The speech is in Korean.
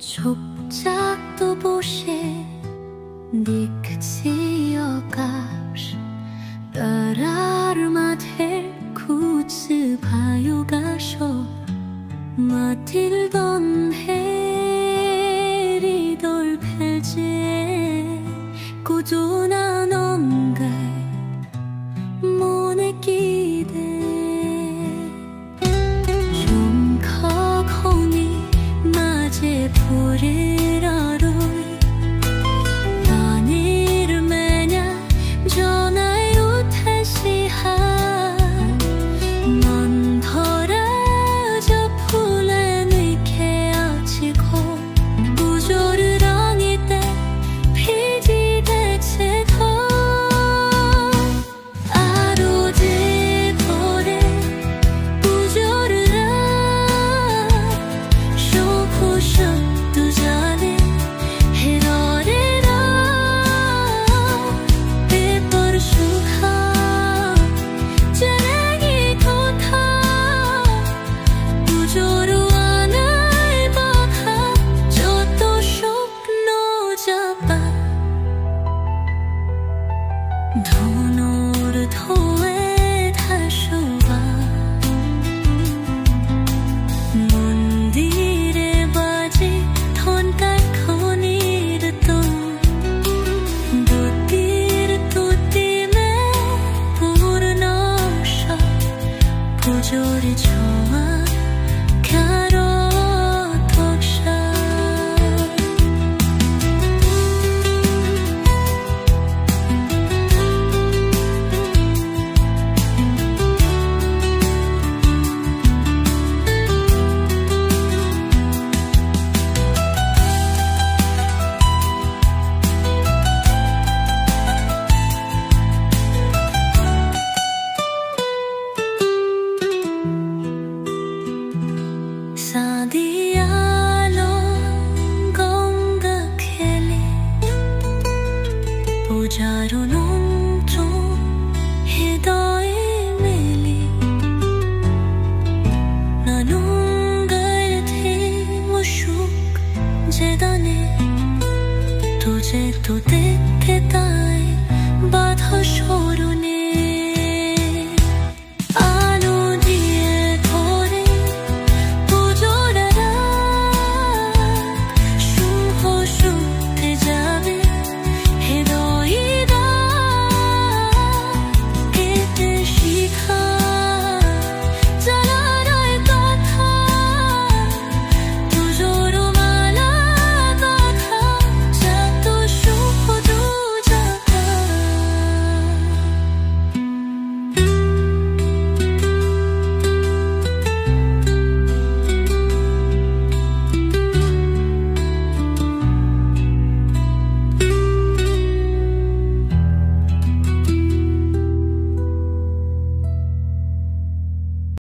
족작도 보시 니크지어가시 따라를 마텔 구츠 바요가쇼 마틸던 헤리돌 펠제 고조나 넌가 모네 기대 좀 커코니 마제 부리라로 나니를 매냐 전화요 태시하 넌 더라져 풀레니 케아치고 우조를 아니 때 피지 대체도 아로지 보래 우조를 아 쇼쿠쇼 두자네 헤러리라 비버르 슈카 제랭이 코타 우조로 아나이 바카 저도 쇼노 잡아 도노르 토에 다쇼바 문디레 바지 톤깔 코니르 또 두띠르 두띠메 부르노셔 부조리 좋아 가로 톡샤 사디아로 공각해리 보자로 농조 히도이 밀리 나눈가에 티모슉 제단에 도제 도대